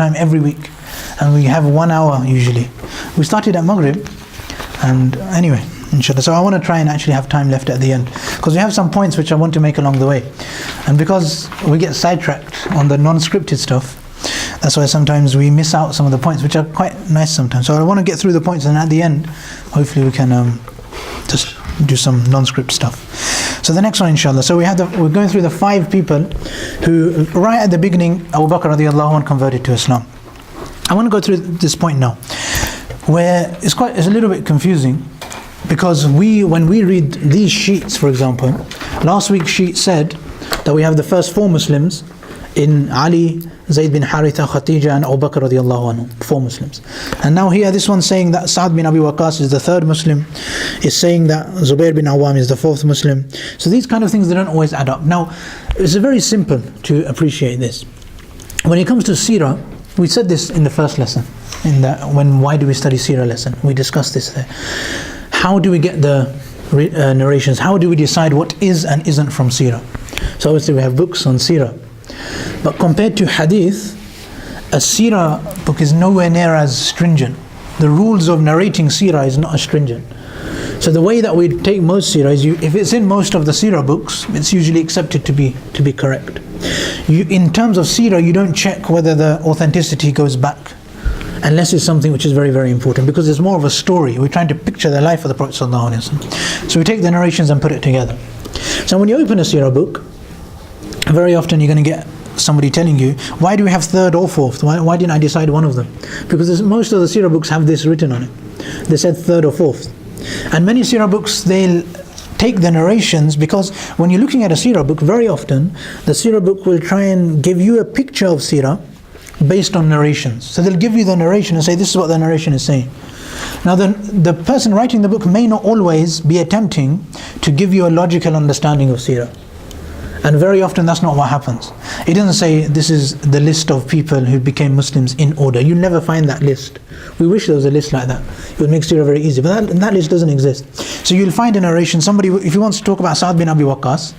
time every week, and we have 1 hour usually. We started at Maghrib, and anyway, inshallah. So I want to try and actually have time left at the end, because we have some points which I want to make along the way. And because we get sidetracked on the non-scripted stuff, that's why sometimes we miss out some of the points, which are quite nice sometimes. So I want to get through the points, and at the end, hopefully we can just do some non-script stuff. So the next one, inshallah. So we're going through the 5 people who, right at the beginning, Abu Bakr radiallahu anhu converted to Islam. I want to go through this point now, where it's a little bit confusing, because when we read these sheets, for example, last week's sheet said that we have the first 4 Muslims in Ali, Zayd bin Haritha, Khatija and Abu Bakr radiallahu anhu, 4 Muslims. And now here this one's saying that Sa'd bin Abi Waqqas is the 3rd Muslim, is saying that Zubair bin Awam is the 4th Muslim. So these kind of things, they don't always add up. Now, it's very simple to appreciate this. When it comes to Seerah, we said this in the first lesson, why do we study Seerah lesson? We discussed this there. How do we get the narrations? How do we decide what is and isn't from Seerah? So obviously we have books on Seerah. But compared to Hadith, a Seerah book is nowhere near as stringent. The rules of narrating Seerah is not as stringent. So the way that we take most Seerah is, if it's in most of the Seerah books, it's usually accepted to be correct. In terms of Seerah, you don't check whether the authenticity goes back, unless it's something which is very, very important, because it's more of a story. We're trying to picture the life of the Prophet ﷺ. So we take the narrations and put it together. So when you open a Seerah book, very often you're going to get somebody telling you, why do we have 3rd or 4th? Why didn't I decide one of them? Because most of the Seerah books have this written on it. They said 3rd or 4th. And many Seerah books, they'll take the narrations, because when you're looking at a Seerah book, very often the Seerah book will try and give you a picture of Seerah based on narrations. So they'll give you the narration and say, this is what the narration is saying. Now the person writing the book may not always be attempting to give you a logical understanding of Seerah. And very often that's not what happens. It doesn't say this is the list of people who became Muslims in order. You'll never find that list. We wish there was a list like that. It would make Seerah very easy. But that list doesn't exist. So you'll find a narration, somebody, if you want to talk about Sa'd bin Abi Waqqas,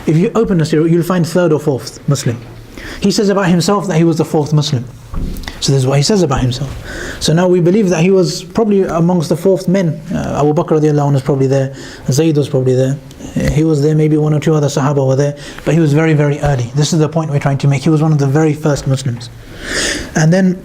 if you open a Seerah, you'll find 3rd or 4th Muslim. He says about himself that he was the 4th Muslim. So this is what he says about himself. So now we believe that he was probably amongst the 4th men. Abu Bakr radiallahu anhu was probably there. Zayd was probably there. He was there, maybe 1 or 2 other Sahaba were there. But he was very, very early. This is the point we're trying to make. He was one of the very first Muslims. And then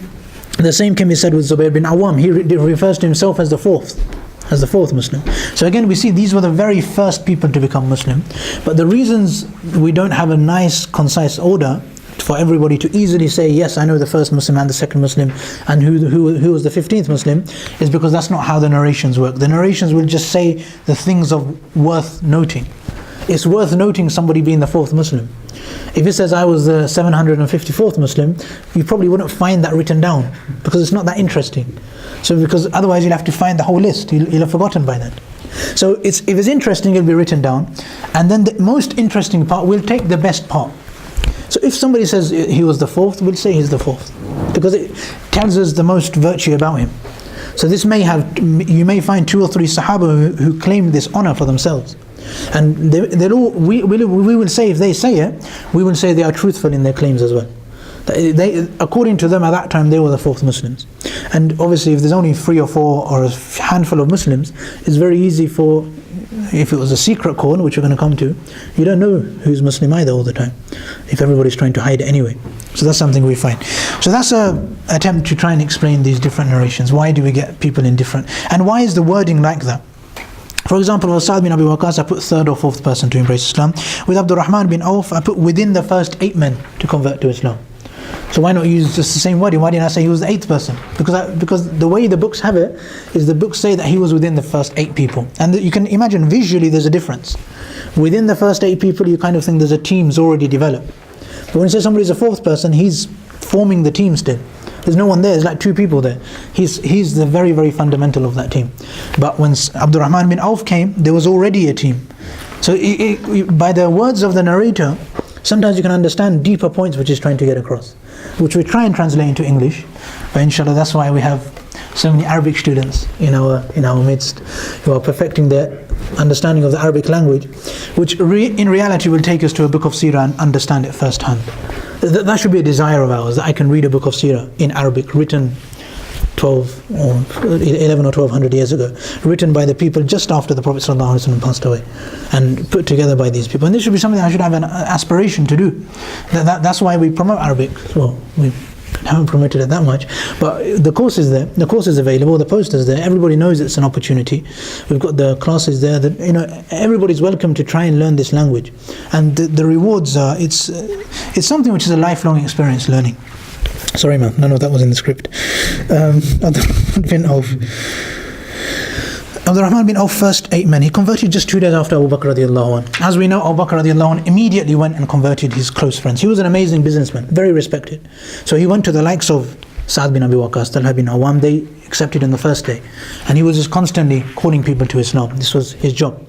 the same can be said with Zubair bin Awam. He refers to himself as the 4th Muslim. So again, we see these were the very first people to become Muslim. But the reasons we don't have a nice, concise order for everybody to easily say, yes, I know the 1st Muslim and the 2nd Muslim and who was the 15th Muslim, is because that's not how the narrations work. The narrations will just say the things of worth noting. It's worth noting somebody being the 4th Muslim. If it says I was the 754th Muslim, you probably wouldn't find that written down, because it's not that interesting. So because otherwise you'll have to find the whole list, you'll have forgotten by then. So if it's interesting, it'll be written down, and then the most interesting part, we'll take the best part. So if somebody says he was the 4th, we'll say he's the 4th, because it tells us the most virtue about him. So this you may find 2 or 3 Sahaba who claim this honor for themselves. And we will say, if they say it, we will say they are truthful in their claims as well. According to them at that time, they were the 4th Muslims. And obviously if there's only 3 or 4 or a handful of Muslims, it's very easy if it was a secret call, which we're going to come to, you don't know who's Muslim either all the time, if everybody's trying to hide it anyway. So that's something we find. So that's an attempt to try and explain these different narrations. Why do we get people in different, and why is the wording like that? For example, with Sa'd bin Abi Waqqas, I put 3rd or 4th person to embrace Islam. With Abdurrahman bin Auf, I put within the first 8 men to convert to Islam. So why not use just the same wording? Why didn't I say he was the 8th person? Because the way the books have it is the books say that he was within the first 8 people. And you can imagine visually there's a difference. Within the first 8 people, you kind of think there's a team's already developed. But when you say somebody's a 4th person, he's forming the team still. There's no one there, there's like 2 people there. He's the very, very fundamental of that team. But when Abdurrahman bin Auf came, there was already a team. So by the words of the narrator, sometimes you can understand deeper points which he's trying to get across, which we try and translate into English. But inshallah, that's why we have so many Arabic students in our midst who are perfecting their understanding of the Arabic language, which in reality will take us to a book of Seerah and understand it firsthand. That should be a desire of ours, that I can read a book of Seerah in Arabic, written 12 or 11 or 1200 years ago, written by the people just after the Prophet ﷺ passed away, and put together by these people. And this should be something I should have an aspiration to do. That's why we promote Arabic. Well, we haven't promoted it that much, but the course is there, the course is available, the posters there, everybody knows it's an opportunity. We've got the classes there, that everybody's welcome to try and learn this language, and the rewards are, it's something which is a lifelong experience, learning. Sorry man, none of that was in the script. Abdurrahman bin Auf first 8 men. He converted just 2 days after Abu Bakr radiallahu anh. As we know, Abu Bakr radiallahu anh immediately went and converted his close friends. He was an amazing businessman, very respected. So he went to the likes of Sa'd bin Abi Waqqas, Talha bin Awam. They accepted on the first day, and he was just constantly calling people to Islam. This was his job.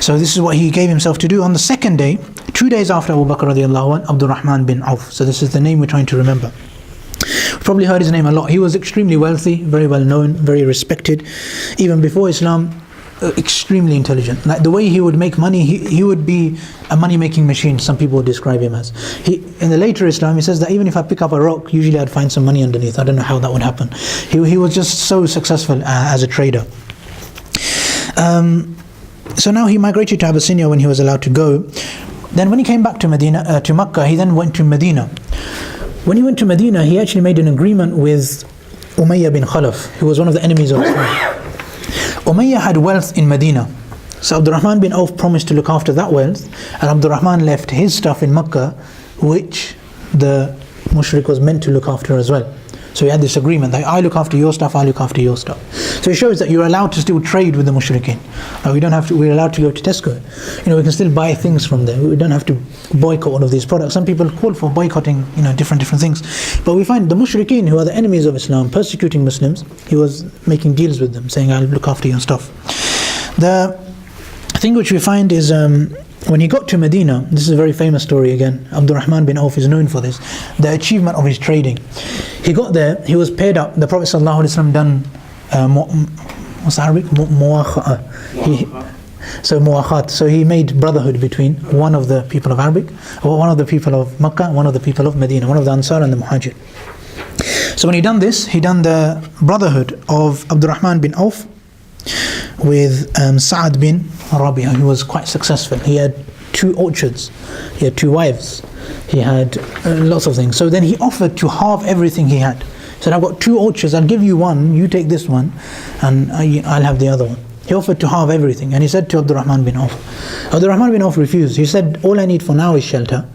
So this is what he gave himself to do. On the second day, 2 days after Abu Bakr radiallahu anh, Abdurrahman bin Auf. So this is the name we're trying to remember. You've probably heard his name a lot. He was extremely wealthy, very well known, very respected. Even before Islam, extremely intelligent. Like the way he would make money, he would be a money-making machine, some people would describe him as. In the later Islam, he says that even if I pick up a rock, usually I'd find some money underneath. I don't know how that would happen. He was just so successful as a trader. So now he migrated to Abyssinia when he was allowed to go. Then when he came back to Medina, to Makkah, he then went to Medina. When he went to Medina, he actually made an agreement with Umayyah bin Khalaf, who was one of the enemies of Islam. Umayyah had wealth in Medina. So Abdurrahman bin Auf promised to look after that wealth, and Abdurrahman left his stuff in Makkah, which the mushrik was meant to look after as well. So he had this agreement that I look after your stuff, I look after your stuff. So it shows that you're allowed to still trade with the mushrikeen. We're allowed to go to Tesco. We can still buy things from there. We don't have to boycott all of these products. Some people call for boycotting, different things. But we find the mushrikeen, who are the enemies of Islam, persecuting Muslims, he was making deals with them, saying, I'll look after your stuff. The thing which we find is, when he got to Medina, this is a very famous story again, Abdurrahman bin Auf is known for this, the achievement of his trading. He got there, he was paired up, the Prophet ﷺ done, what's Arabic? So mu'akhat. So he made brotherhood between one of the people of Arabic, or one of the people of Makkah, and one of the people of Medina, one of the Ansar and the Muhajir. So when he done this, he done the brotherhood of Abdurrahman bin Auf with Sa'd bin Rabi'ah, who was quite successful. He had 2 orchards, he had 2 wives, he had lots of things. So then he offered to halve everything he had. He said, I've got 2 orchards, I'll give you one, you take this one, and I'll have the other one. He offered to halve everything, and he said to Abdurrahman bin Auf. Abdurrahman bin Auf refused. He said, all I need for now is shelter,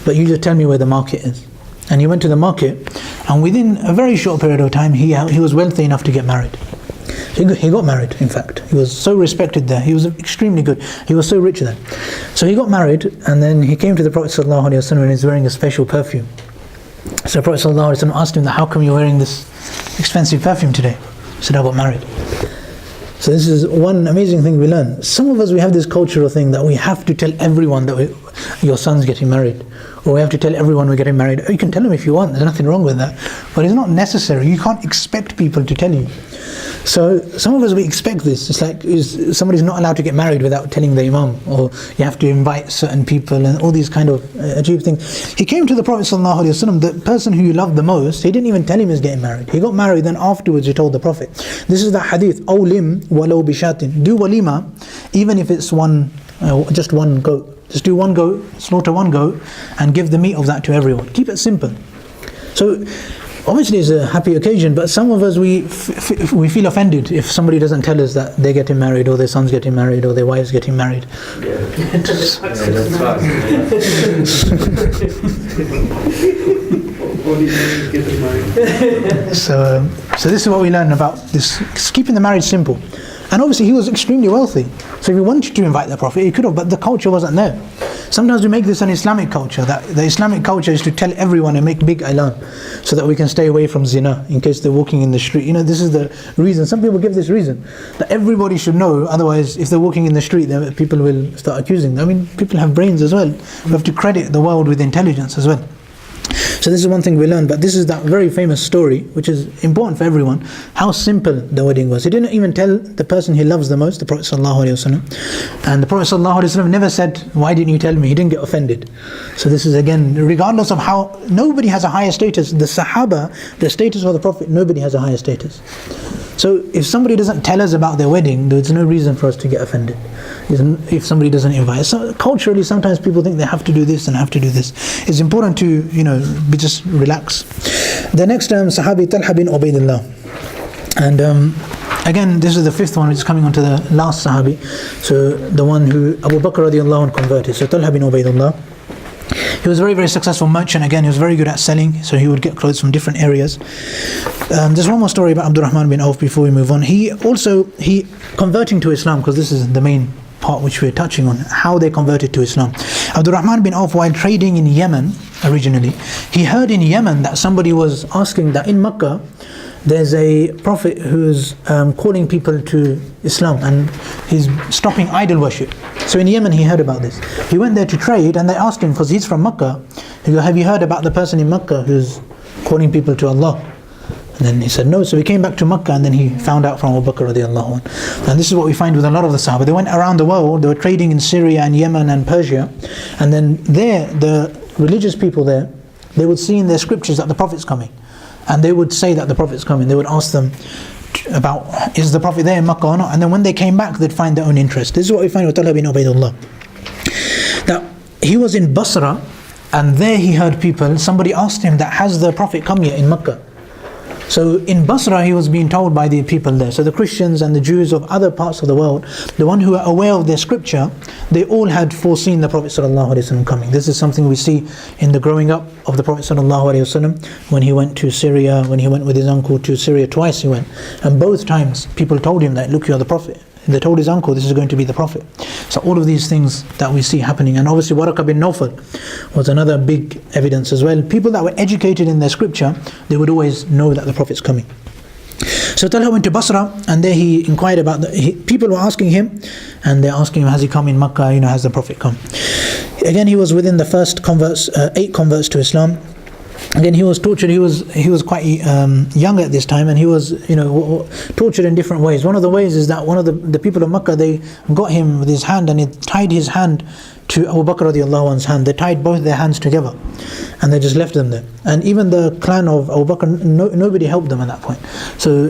but you just tell me where the market is. And he went to the market, and within a very short period of time, he was wealthy enough to get married. He got married, in fact. He was so respected there. He was extremely good. He was so rich then. So he got married, and then he came to the Prophet ﷺ and he's wearing a special perfume. So the Prophet ﷺ asked him, how come you're wearing this expensive perfume today? He said, I got married. So this is one amazing thing we learn. Some of us, we have this cultural thing that we have to tell everyone that your son's getting married, or we have to tell everyone we're getting married. You can tell them if you want, there's nothing wrong with that, but it's not necessary. You can't expect people to tell you. So some of us, we expect this. It's like somebody's not allowed to get married without telling the imam, or you have to invite certain people, and all these kind of achieved things. He came to the Prophet ﷺ, the person who you loved the most, he didn't even tell him he's getting married. He got married, then afterwards he told the Prophet. This is the hadith, awlim walau bishatin. Do walima, even if it's just one goat. Just do one goat, slaughter one goat, and give the meat of that to everyone. Keep it simple. So obviously it's a happy occasion, but some of us, we feel offended if somebody doesn't tell us that they're getting married, or their son's getting married, or their wife's getting married. So this is what we learn about this, keeping the marriage simple. And obviously he was extremely wealthy, so if he wanted to invite the Prophet, he could have, but the culture wasn't there. Sometimes we make this an Islamic culture, that the Islamic culture is to tell everyone and make big alarm, so that we can stay away from zina, in case they're walking in the street. This is the reason. Some people give this reason, that everybody should know, otherwise if they're walking in the street, then people will start accusing them. People have brains as well. We have to credit the world with intelligence as well. So this is one thing we learned, but this is that very famous story, which is important for everyone, how simple the wedding was. He didn't even tell the person he loves the most, the Prophet ﷺ. And the Prophet ﷺ never said, why didn't you tell me? He didn't get offended. So this is again, regardless of how, nobody has a higher status. The Sahaba, the status of the Prophet, nobody has a higher status. So if somebody doesn't tell us about their wedding, there's no reason for us to get offended. If somebody doesn't invite us. So culturally, sometimes people think they have to do this and have to do this. It's important to, just relax. The next Sahabi, Talha bin Ubaidullah. And again, this is the fifth one, which is coming on to the last Sahabi. So the one who Abu Bakr radiallahu anh converted. So Talha bin Ubaidullah. He was a very, very successful merchant. Again, he was very good at selling, so he would get clothes from different areas. There's one more story about Abdurrahman bin Auf before we move on. He converting to Islam, because this is the main part which we're touching on, how they converted to Islam. Abdurrahman bin Auf, while trading in Yemen originally, he heard in Yemen that somebody was asking that in Mecca there's a prophet who's calling people to Islam and he's stopping idol worship. So in Yemen he heard about this. He went there to trade and they asked him, because he's from Mecca, he goes, have you heard about the person in Mecca who's calling people to Allah? And then he said no. So he came back to Mecca and then he found out from Abu Bakr radiallahu anh. And this is what we find with a lot of the Sahaba. They went around the world, they were trading in Syria and Yemen and Persia, and then there, the religious people there, they would see in their scriptures that the Prophet's coming. And they would say that the Prophet's coming. They would ask them about, is the Prophet there in Makkah or not? And then when they came back, they'd find their own interest. This is what we find with Talha bin Ubaidullah. Now, he was in Basra, and there he heard people, somebody asked him that, has the Prophet come yet in Makkah? So in Basra, he was being told by the people there. So the Christians and the Jews of other parts of the world, the one who are aware of their scripture, they all had foreseen the Prophet ﷺ coming. This is something we see in the growing up of the Prophet ﷺ. When he went to Syria, when he went with his uncle to Syria, twice he went. And both times people told him that, look, you're the Prophet. They told his uncle, this is going to be the Prophet. So all of these things that we see happening. And obviously Waraqah bin Nawfal was another big evidence as well. People that were educated in their scripture, they would always know that the Prophet's coming. So Talha went to Basra, and there he inquired about people were asking him, and they're asking him, has he come in Makkah, has the Prophet come? Again, he was within the first 8 converts to Islam. Again, he was tortured. He was quite young at this time, and he was tortured in different ways. One of the ways is that one of the people of Makkah, they got him with his hand, and he tied his hand to Abu Bakr radiallahu anhu's hand. They tied both their hands together, and they just left them there. And even the clan of Abu Bakr, nobody helped them at that point. So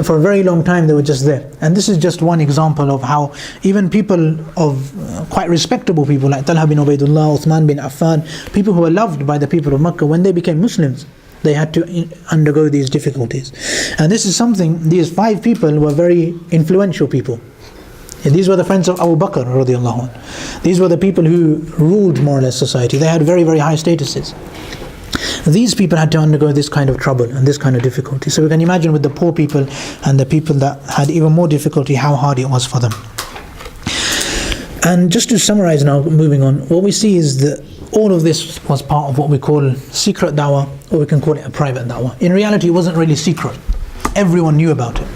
for a very long time they were just there. And this is just one example of how even people of quite respectable people like Talha bin Ubaidullah, Uthman bin Affan, people who were loved by the people of Makkah, when they became Muslims, they had to undergo these difficulties. And this is something, these 5 people were very influential people. These were the friends of Abu Bakr radiallahu anh. These were the people who ruled more or less society. They had very, very high statuses. These people had to undergo this kind of trouble and this kind of difficulty. So we can imagine with the poor people and the people that had even more difficulty, how hard it was for them. And just to summarize now, moving on, what we see is that all of this was part of what we call secret da'wah, or we can call it a private da'wah. In reality, it wasn't really secret. Everyone knew about it.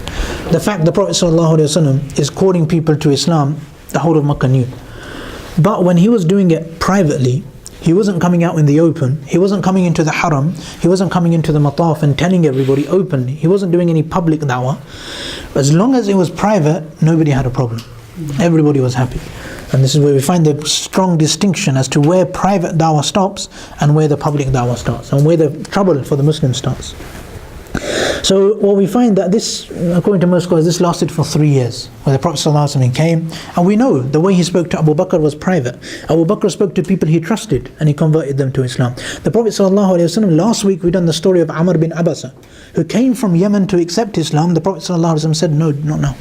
The fact the Prophet ﷺ is calling people to Islam, the whole of Makkah knew. But when he was doing it privately, he wasn't coming out in the open. He wasn't coming into the haram. He wasn't coming into the mataf and telling everybody openly. He wasn't doing any public da'wah. As long as it was private, nobody had a problem. Everybody was happy. And this is where we find the strong distinction as to where private da'wah stops and where the public da'wah starts, and where the trouble for the Muslims starts. So what we find that this, according to most scholars, this lasted for 3 years, where the Prophet ﷺ came, and we know the way he spoke to Abu Bakr was private. Abu Bakr spoke to people he trusted, and he converted them to Islam. The Prophet ﷺ, last week we done the story of Amr bin Abasa, who came from Yemen to accept Islam. The Prophet ﷺ said, no, not now.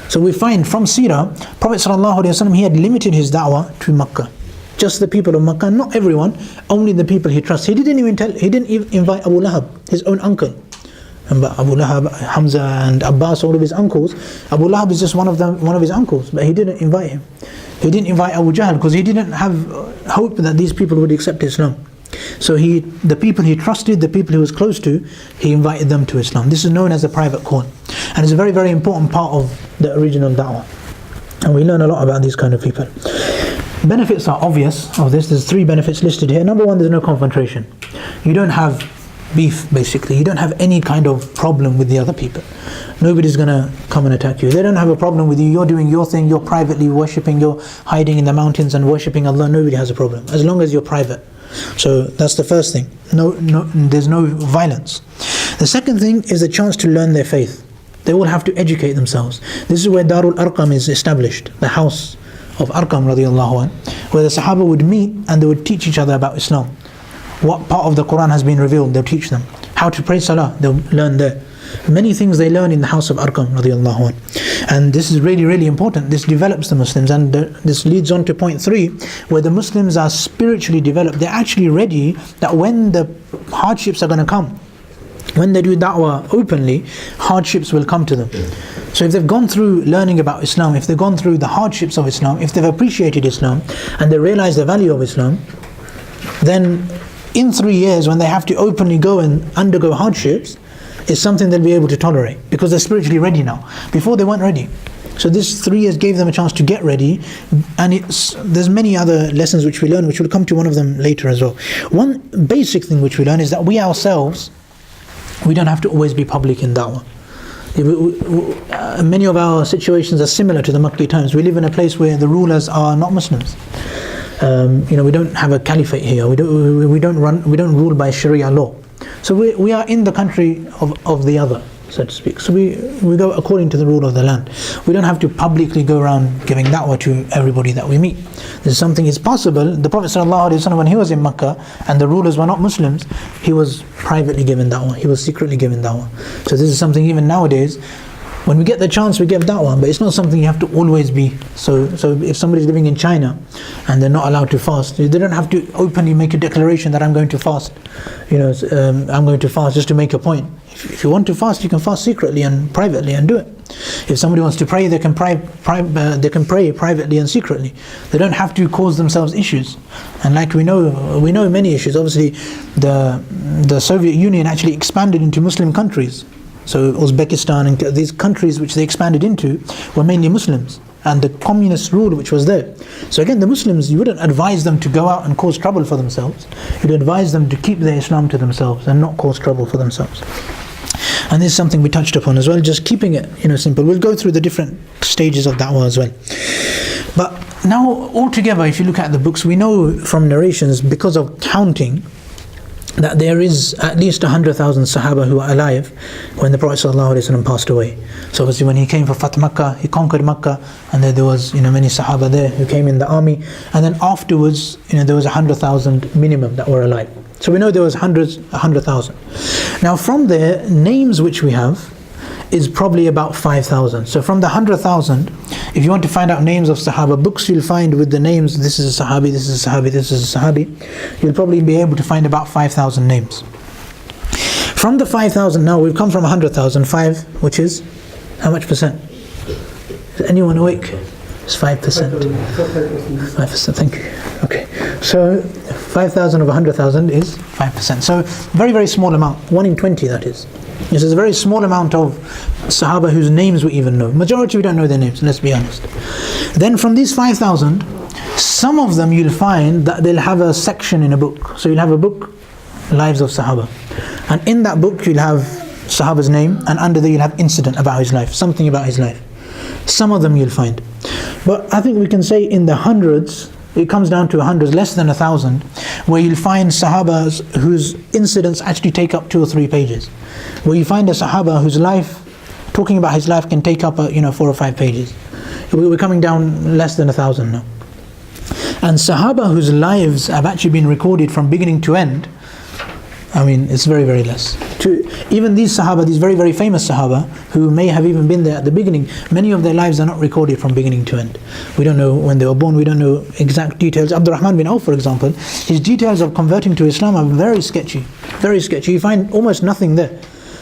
So we find from Seerah, Prophet ﷺ, he had limited his da'wah to Makkah. Just the people of Makkah, not everyone, only the people he trusts. He didn't even invite Abu Lahab, his own uncle. But Abu Lahab, Hamza and Abbas, all of his uncles, Abu Lahab is just one of his uncles, but he didn't invite him. He didn't invite Abu Jahl because he didn't have hope that these people would accept Islam. So the people he trusted, the people he was close to, he invited them to Islam. This is known as a private call, and it's a very, very important part of the original da'wah. And we learn a lot about these kind of people. Benefits are obvious of this. There's 3 benefits listed here. Number 1, there's no confrontation. you don't have beef, basically. You don't have any kind of problem with the other people. Nobody's going to come and attack you. They don't have a problem with you. You're doing your thing, you're privately worshipping, you're hiding in the mountains and worshipping Allah. Nobody has a problem, as long as you're private. So that's the first thing. There's no violence. The second thing is the chance to learn their faith. They all have to educate themselves. This is where Darul Arqam is established, the house of Arqam radiallahu anh, where the Sahaba would meet and they would teach each other about Islam. What part of the Quran has been revealed, they'll teach them. How to pray Salah, they'll learn there. Many things they learn in the house of Arqam radiallahu anh. And this is really, really important. This develops the Muslims, and this leads on to point 3, where the Muslims are spiritually developed. They're actually ready that when the hardships are going to come, when they do da'wah openly, hardships will come to them. So if they've gone through learning about Islam, if they've gone through the hardships of Islam, if they've appreciated Islam and they realize the value of Islam, then in 3 years when they have to openly go and undergo hardships, it's something they'll be able to tolerate, because they're spiritually ready now. Before they weren't ready. So this 3 years gave them a chance to get ready, and there's many other lessons which we learn, which we'll come to one of them later as well. One basic thing which we learn is that we ourselves, we don't have to always be public in da'wah. Many of our situations are similar to the Makki times. We live in a place where the rulers are not Muslims. We don't have a caliphate here. We don't rule by Sharia law. So we are in the country of the other, so to speak. So we go according to the rule of the land. We don't have to publicly go around giving da'wah to everybody that we meet. This is something is possible. The Prophet ﷺ, when he was in Makkah and the rulers were not Muslims, he was privately given da'wah. He was secretly given da'wah. So this is something even nowadays, when we get the chance we give da'wah, but it's not something you have to always be. So if somebody's living in China and they're not allowed to fast, they don't have to openly make a declaration that I'm going to fast. I'm going to fast just to make a point. If you want to fast, you can fast secretly and privately and do it. If somebody wants to pray, they can pray privately and secretly. They don't have to cause themselves issues. And like we know many issues. Obviously, the Soviet Union actually expanded into Muslim countries. So Uzbekistan and these countries which they expanded into were mainly Muslims, and the communist rule which was there. So again, the Muslims, you wouldn't advise them to go out and cause trouble for themselves. You'd advise them to keep their Islam to themselves and not cause trouble for themselves. And this is something we touched upon as well, just keeping it simple. We'll go through the different stages of da'wah as well. But now altogether, if you look at the books, we know from narrations, because of counting, that there is at least 100,000 Sahaba who are alive when the Prophet ﷺ passed away. So obviously when he came for Fath Makkah, he conquered Makkah, and there was many Sahaba there who came in the army, and then afterwards there was 100,000 minimum that were alive. So we know there was 100,000. Now from there, names which we have is probably about 5,000. So from the 100,000, if you want to find out names of Sahaba, books you'll find with the names, this is a Sahabi, this is a Sahabi, this is a Sahabi, you'll probably be able to find about 5,000 names. From the 5,000, now we've come from 100,000, 5, which is, how much percent? Is anyone awake? It's 5%. 5%, thank you. Okay, so 5,000 of 100,000 is 5%. So very, very small amount, 1 in 20 that is. This is a very small amount of Sahaba whose names we even know. Majority we don't know their names, let's be honest. Then from these 5,000, some of them you'll find that they'll have a section in a book. So you'll have a book, Lives of Sahaba. And in that book you'll have Sahaba's name, and under there you'll have incident about his life, something about his life. Some of them you'll find. But I think we can say in the hundreds, it comes down to hundreds, less than 1,000, where you'll find Sahabas whose incidents actually take up 2 or 3 pages. Where you find a Sahaba whose life, talking about his life, can take up 4 or 5 pages. We're coming down less than 1,000 now. And Sahaba whose lives have actually been recorded from beginning to end, it's very, very less. Even these Sahaba, these very, very famous Sahaba, who may have even been there at the beginning, many of their lives are not recorded from beginning to end. We don't know when they were born, we don't know exact details. Abdurrahman bin Auf, for example, his details of converting to Islam are very sketchy. Very sketchy. You find almost nothing there.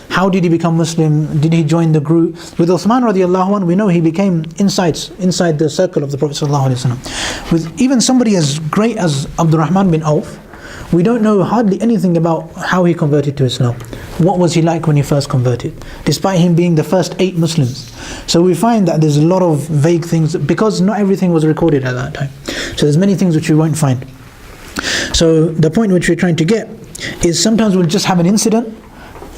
How did he become Muslim? Did he join the group? With Uthman radiallahu anh, we know he became inside the circle of the Prophet sallallahu alaihi wasallam. With even somebody as great as Abdurrahman bin Auf, we don't know hardly anything about how he converted to Islam. What was he like when he first converted? Despite him being the first 8 Muslims. So we find that there's a lot of vague things, because not everything was recorded at that time. So there's many things which we won't find. So the point which we're trying to get is sometimes we'll just have an incident.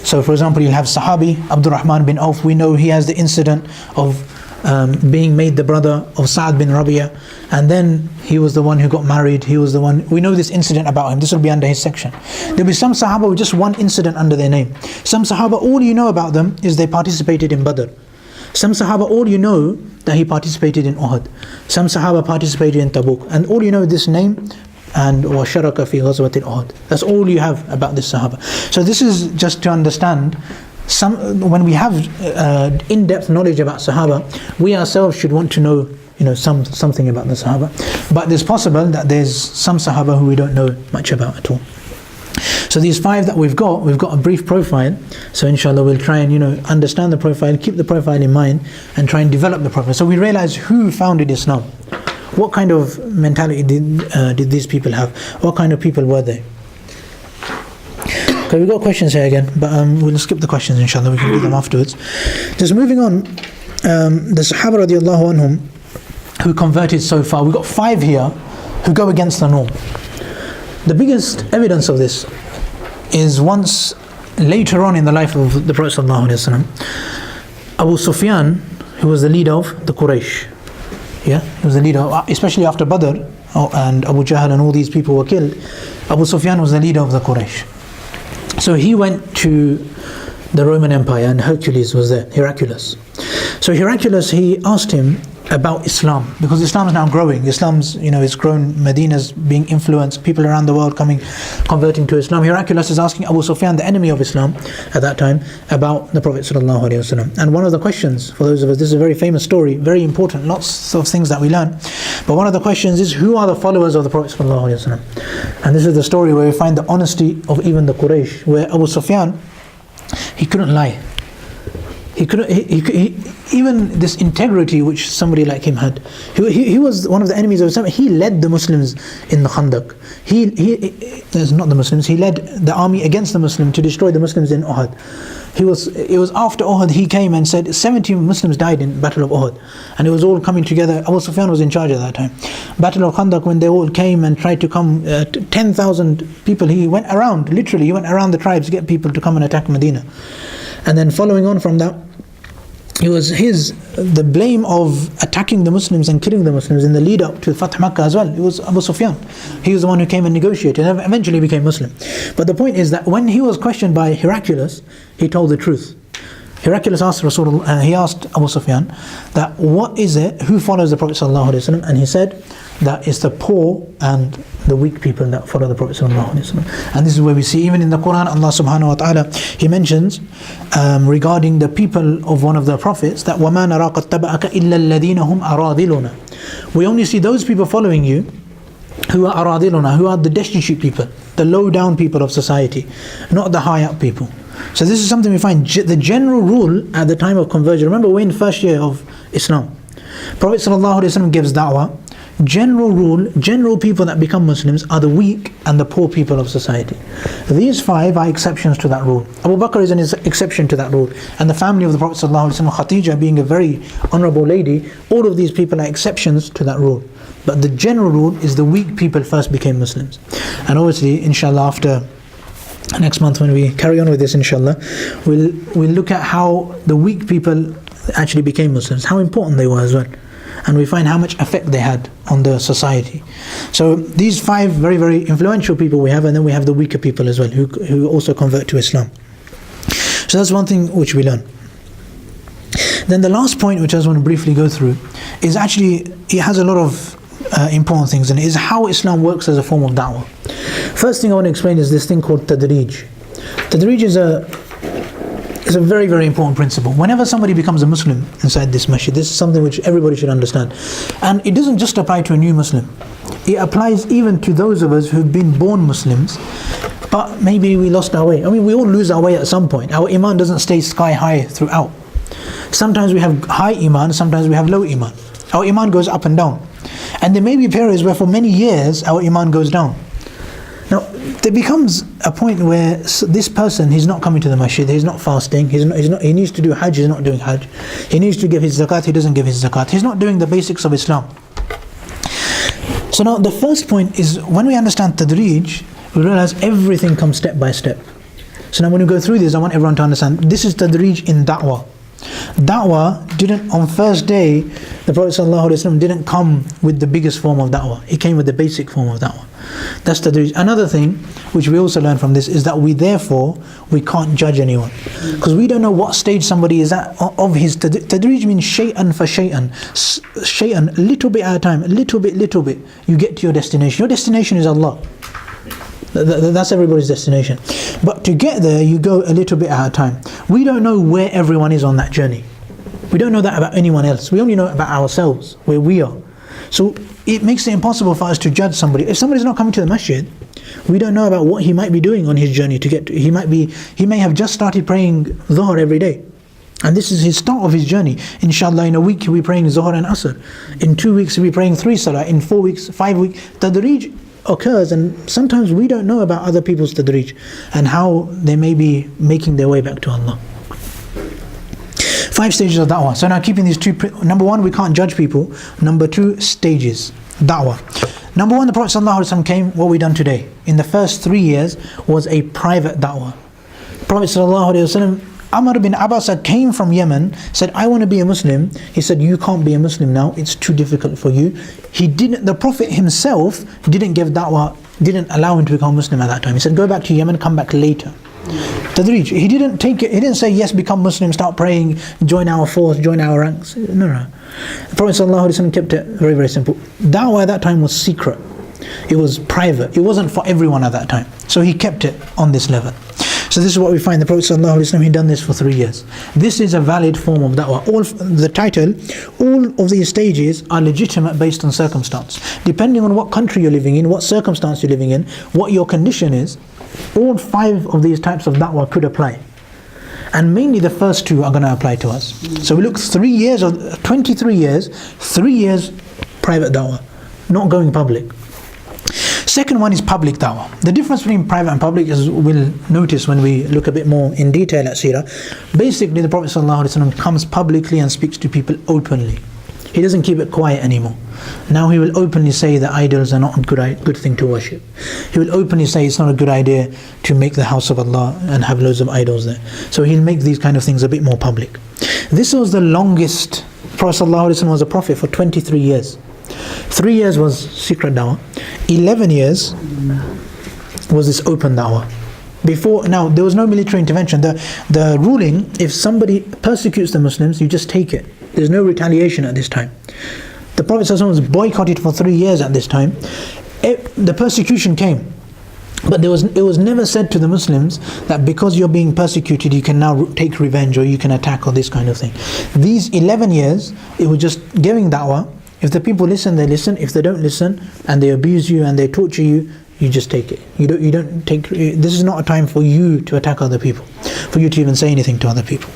So for example, you'll have Sahabi Abdurrahman bin Auf. We know he has the incident of being made the brother of Sa'd bin Rabi'a, and then he was the one who got married. He was the one, we know this incident about him. This will be under his section. There'll be some Sahaba with just one incident under their name. Some Sahaba, all you know about them is they participated in Badr. Some Sahaba, all you know that he participated in Uhud. Some Sahaba participated in Tabuk, and all you know is this name and وَشَرَكَ فِي غَزْوَةِ Uhud. That's all you have about this Sahaba. So this is just to understand, when we have in-depth knowledge about Sahaba, we ourselves should want to know, something about the Sahaba. But it's possible that there's some Sahaba who we don't know much about at all. So these 5 that we've got a brief profile. So inshallah we'll try and understand the profile, keep the profile in mind, and try and develop the profile. So we realize who founded Islam. What kind of mentality did these people have? What kind of people were they? Okay, we've got questions here again, but we'll skip the questions inshallah, we can do them afterwards. Just moving on, the Sahaba radiallahu anhum who converted so far, we've got 5 here who go against the norm. The biggest evidence of this is once later on in the life of the Prophet sallallahu alaihi wasallam, Abu Sufyan, who was the leader of the Quraysh, he was the leader, especially after Badr, and Abu Jahl and all these people were killed. Abu Sufyan was the leader of the Quraysh. So he went to the Roman Empire, and Hercules was there, Heraclius. So Heraclius, he asked him about Islam, because Islam is now growing. Islam's, it's grown. Medina's being influenced. People around the world converting to Islam. Heraclius is asking Abu Sufyan, the enemy of Islam at that time, about the Prophet sallallahu alaihi wasallam. And one of the questions for those of us, this is a very famous story, very important, lots of things that we learn. But one of the questions is, who are the followers of the Prophet sallallahu alaihi wasallam? And this is the story where we find the honesty of even the Quraysh, where Abu Sufyan, he couldn't lie. He couldn't. Even this integrity which somebody like him had. He was one of the enemies of Islam. He led the Muslims in the Khandaq. Not the Muslims. He led the army against the Muslims to destroy the Muslims in Uhud. It was after Uhud he came and said 70 Muslims died in Battle of Uhud, and it was all coming together. Abu Sufyan was in charge at that time. Battle of Khandaq, when they all came and tried to come, 10,000 people. He went around the tribes to get people to come and attack Medina. And then following on from that, it was the blame of attacking the Muslims and killing the Muslims in the lead up to Fath Makkah as well. It was Abu Sufyan. He was the one who came and negotiated and eventually became Muslim. But the point is that when he was questioned by Heraclius, he told the truth. Heraclius asked he asked Abu Sufyan that what is it, who follows the Prophet sallallahu alaihi wasallam, and he said that it's the poor and the weak people that follow the Prophet sallallahu alaihi wasallam. And this is where we see, even in the Quran, Allah subhanahu wa ta'ala, He mentions regarding the people of one of the prophets that وَمَا نَرَاقَ اتَّبَعَكَ إِلَّا الَّذِينَ هُمْ أَرَاذِلُونَ. We only see those people following you who are aradiluna, who are the destitute people, the low down people of society, not the high up people. So this is something we find, the general rule at the time of conversion. Remember, we're in the first year of Islam. Prophet ﷺ gives da'wah. General rule, general people that become Muslims are the weak and the poor people of society. These 5 are exceptions to that rule. Abu Bakr is an exception to that rule. And the family of the Prophet ﷺ, Khadija being a very honorable lady, all of these people are exceptions to that rule. But the general rule is the weak people first became Muslims. And obviously, inshallah, after next month when we carry on with this, inshallah, we'll look at how the weak people actually became Muslims, how important they were as well, and we find how much effect they had on the society. So these 5 very, very influential people we have, and then we have the weaker people as well who also convert to Islam. So that's one thing which we learn. Then the last point, which I just want to briefly go through, is actually, it has a lot of important things, and it is how Islam works as a form of da'wah. First thing I want to explain is this thing called tadrij. Tadrij is a very, very important principle. Whenever somebody becomes a Muslim inside this masjid, this is something which everybody should understand. And it doesn't just apply to a new Muslim. It applies even to those of us who've been born Muslims, but maybe we lost our way. I mean, we all lose our way at some point. Our iman doesn't stay sky high throughout. Sometimes we have high iman, sometimes we have low iman. Our iman goes up and down. And there may be periods where for many years our iman goes down. Now, there becomes a point where this person, he's not coming to the masjid, he's not fasting, he needs to do hajj, he's not doing hajj. He needs to give his zakat, he doesn't give his zakat. He's not doing the basics of Islam. So now the first point is, when we understand tadrij, we realize everything comes step by step. So now when we go through this, I want everyone to understand, this is tadreej in da'wah. Da'wah didn't, on first day, the Prophet ﷺ didn't come with the biggest form of da'wah. He came with the basic form of da'wah. That's tadreej. Another thing, which we also learn from this, is that we can't judge anyone. Because we don't know what stage somebody is at of his tadreej means shay'an fa shay'an. Shay'an, little bit at a time, little bit, you get to your destination. Your destination is Allah. That's everybody's destination. But to get there, you go a little bit at a time. We don't know where everyone is on that journey. We don't know that about anyone else. We only know about ourselves, where we are. So it makes it impossible for us to judge somebody. If somebody's not coming to the masjid, we don't know about what he might be doing on his journey to get to. He may have just started praying Dhuhr every day. And this is his start of his journey. Inshallah, in a week he'll be praying Zuhr and Asr. In 2 weeks he'll be praying 3 Salah. In 4 weeks, 5 weeks. Tadreej occurs, and sometimes we don't know about other people's tadreej and how they may be making their way back to Allah. 5 stages of da'wah. So now keeping these two, number 1, we can't judge people. Number 2, stages, da'wah. Number 1, the Prophet ﷺ came, what we done today, in the first 3 years was a private da'wah. Prophet ﷺ, Amr bin Abbas came from Yemen, said, I want to be a Muslim. He said, you can't be a Muslim now, it's too difficult for you. The Prophet himself didn't give da'wah, didn't allow him to become Muslim at that time. He said, go back to Yemen, come back later. Tadreej, he didn't take it, he didn't say, yes, become Muslim, start praying, join our force, join our ranks. No. The Prophet ﷺ kept it very, very simple. Da'wah at that time was secret. It was private. It wasn't for everyone at that time. So he kept it on this level. So this is what we find. The Prophet ﷺ, he done this for 3 years. This is a valid form of da'wah. All of these stages are legitimate based on circumstance. Depending on what country you're living in, what circumstance you're living in, what your condition is, all 5 of these types of da'wah could apply. And mainly the first 2 are going to apply to us. So we look 3 years, or 23 years, 3 years private da'wah, not going public. Second one is public da'wah. The difference between private and public is, we'll notice when we look a bit more in detail at Seerah. Basically, the Prophet ﷺ comes publicly and speaks to people openly. He doesn't keep it quiet anymore. Now he will openly say that idols are not a good thing to worship. He will openly say it's not a good idea to make the house of Allah and have loads of idols there. So he'll make these kind of things a bit more public. This was the longest. Prophet ﷺ was a prophet for 23 years. 3 years was secret da'wah. 11 years was this open da'wah. Now there was no military intervention. The ruling, if somebody persecutes the Muslims, you just take it. There's no retaliation at this time. The Prophet ﷺ was boycotted for 3 years at this time. The persecution came, but it was never said to the Muslims that because you're being persecuted you can now take revenge or you can attack or this kind of thing. These 11 years, it was just giving da'wah. If the people listen, they listen. If they don't listen and they abuse you and they torture you, you just take it. You don't take. This is not a time for you to attack other people, for you to even say anything to other people.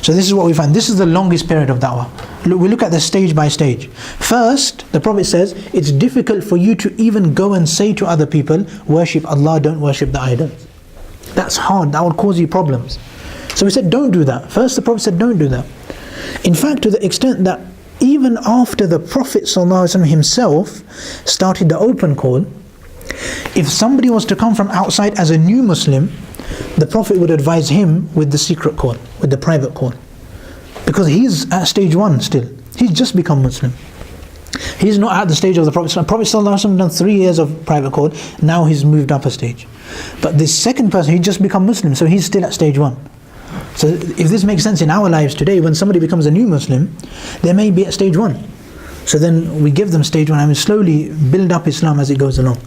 So this is what we find. This is the longest period of da'wah. We look at this stage by stage. First, the Prophet says, it's difficult for you to even go and say to other people, worship Allah, don't worship the idols. That's hard. That would cause you problems. So we said, don't do that. First, the Prophet said, don't do that. In fact, to the extent that even after the Prophet ﷺ himself started the open call, if somebody was to come from outside as a new Muslim, the Prophet would advise him with the secret call, with the private call. Because he's at stage 1 still. He's just become Muslim. He's not at the stage of the Prophet. Prophet ﷺ done 3 years of private call, now he's moved up a stage. But this second person, he just become Muslim, so he's still at stage 1. So if this makes sense in our lives today, when somebody becomes a new Muslim, they may be at stage 1. So then we give them stage 1 and we slowly build up Islam as it goes along.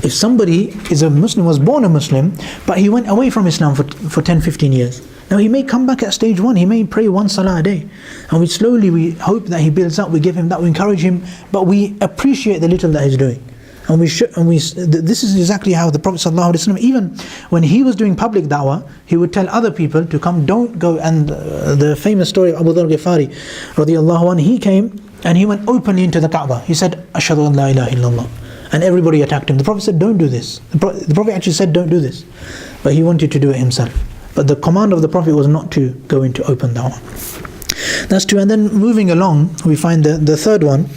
If somebody is a Muslim, was born a Muslim, but he went away from Islam for 10-15 years, now he may come back at stage 1, he may pray 1 salah a day, and we hope that he builds up, we give him that, we encourage him, but we appreciate the little that he's doing. And this is exactly how the Prophet ﷺ, even when he was doing public da'wah, he would tell other people to come, don't go. And the famous story of Abu Dharr Ghifari radiyallahu anhu, he came and he went openly into the Kaaba. He said, Ashhadu an la ilaha illallah. And everybody attacked him. The Prophet said, don't do this. The Prophet actually said, don't do this. But he wanted to do it himself. But the command of the Prophet was not to go into open da'wah. That's 2. And then moving along, we find the third one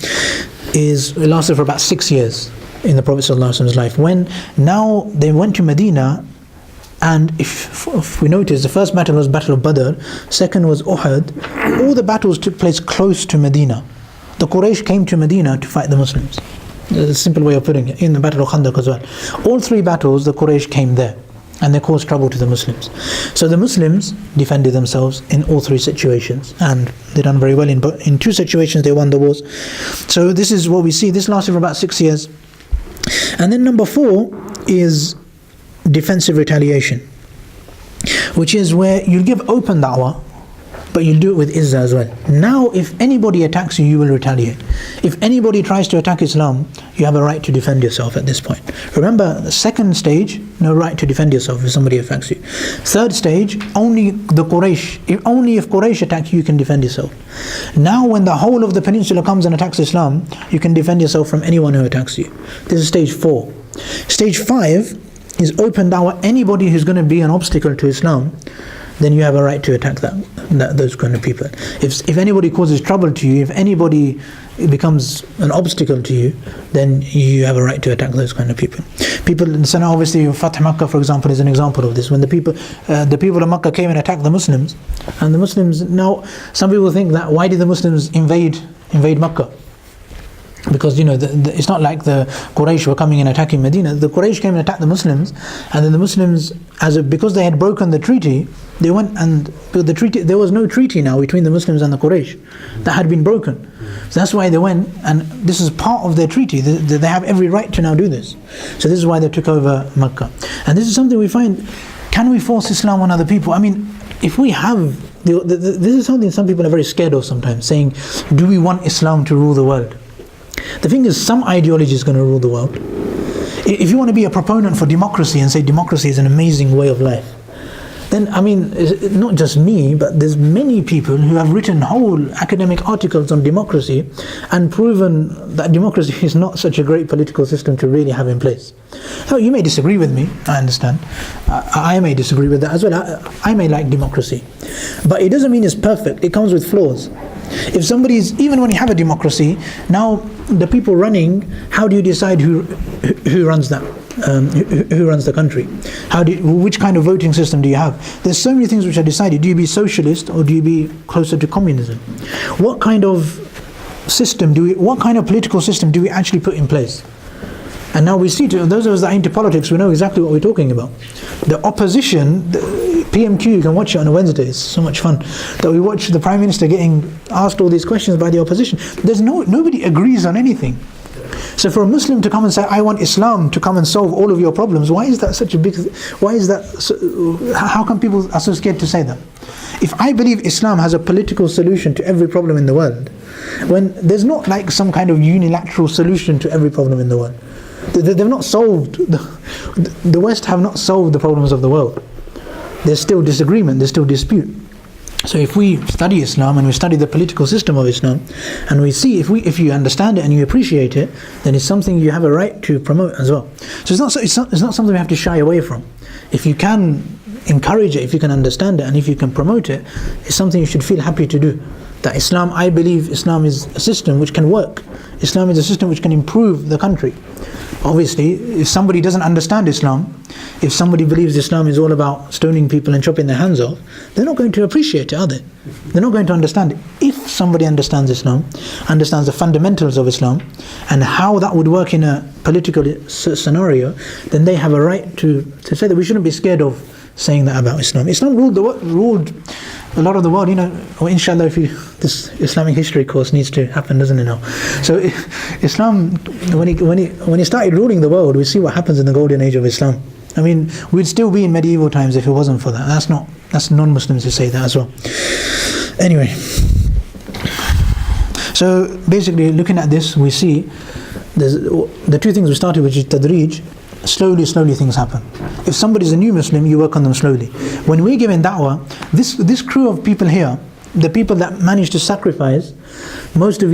it lasted for about 6 years. in the Prophet ﷺ's life. When now they went to Medina, and if we notice, the first battle was Battle of Badr, second was Uhud. All the battles took place close to Medina. The Quraysh came to Medina to fight the Muslims. That's a simple way of putting it. In the Battle of Khandaq as well, all three battles the Quraysh came there, and they caused trouble to the Muslims. So the Muslims defended themselves in all three situations, and they done very well in two situations. They won the wars. So this is what we see. This lasted for about 6 years. And then number 4 is defensive retaliation, which is where you give open da'wah, but you'll do it with izzah as well. Now if anybody attacks you, you will retaliate. If anybody tries to attack Islam, you have a right to defend yourself at this point. Remember, the second stage, no right to defend yourself if somebody attacks you. Third stage, only the Quraysh, only if Quraysh attack you, you can defend yourself. Now when the whole of the peninsula comes and attacks Islam, you can defend yourself from anyone who attacks you. This is stage 4. Stage 5 is open da'wah. Anybody who's going to be an obstacle to Islam, then you have a right to attack those kind of people. If anybody causes trouble to you, if anybody becomes an obstacle to you, then you have a right to attack those kind of people. So now obviously Fath Makkah, for example, is an example of this. When the people of Makkah came and attacked the Muslims, and the Muslims, now some people think that why did the Muslims invade Makkah? Because it's not like the Quraysh were coming and attacking Medina. The Quraysh came and attacked the Muslims, and then the Muslims, because they had broken the treaty, they went and the treaty. There was no treaty now between the Muslims and the Quraysh. That had been broken. So that's why they went, and this is part of their treaty. They have every right to now do this. So this is why they took over Makkah. And this is something we find. Can we force Islam on other people? I mean, if we have, this is something some people are very scared of sometimes, saying, do we want Islam to rule the world? The thing is, some ideology is going to rule the world. If you want to be a proponent for democracy and say democracy is an amazing way of life, then not just me, but there's many people who have written whole academic articles on democracy and proven that democracy is not such a great political system to really have in place. So you may disagree with me, I understand. I may disagree with that as well. I may like democracy. But it doesn't mean it's perfect. It comes with flaws. If even when you have a democracy, now the people running, how do you decide who runs that? Who runs the country? Which kind of voting system do you have? There's so many things which are decided. Do you be socialist or do you be closer to communism? What kind of system what kind of political system do we actually put in place? And now we see, those of us that are into politics, we know exactly what we're talking about. The opposition, PMQ, you can watch it on a Wednesday, it's so much fun, that we watch the Prime Minister getting asked all these questions by the opposition. Nobody agrees on anything. So for a Muslim to come and say, I want Islam to come and solve all of your problems, why is that such a big, how come people are so scared to say that? If I believe Islam has a political solution to every problem in the world, when there's not like some kind of unilateral solution to every problem in the world. They've not solved, the West have not solved the problems of the world. There's still disagreement, there's still dispute. So if we study Islam and we study the political system of Islam, and we see if you understand it and you appreciate it, then it's something you have a right to promote as well. So it's not something we have to shy away from. If you can encourage it, if you can understand it, and if you can promote it, it's something you should feel happy to do. That I believe Islam is a system which can work. Islam is a system which can improve the country. Obviously, if somebody doesn't understand Islam, if somebody believes Islam is all about stoning people and chopping their hands off, they're not going to appreciate it, are they? They're not going to understand it. If somebody understands Islam, understands the fundamentals of Islam, and how that would work in a political scenario, then they have a right to say that we shouldn't be scared of saying that about Islam. Islam ruled a lot of the world, inshallah, this Islamic history course needs to happen, doesn't it now? So Islam, when he started ruling the world, we see what happens in the golden age of Islam. We'd still be in medieval times if it wasn't for that. That's non-Muslims who say that as well. Anyway, so basically looking at this, we see there's the two things we started with, which is tadrij. Slowly things happen. If somebody's a new Muslim, you work on them slowly. When we're giving da'wah, this crew of people here, the people that manage to sacrifice, most of you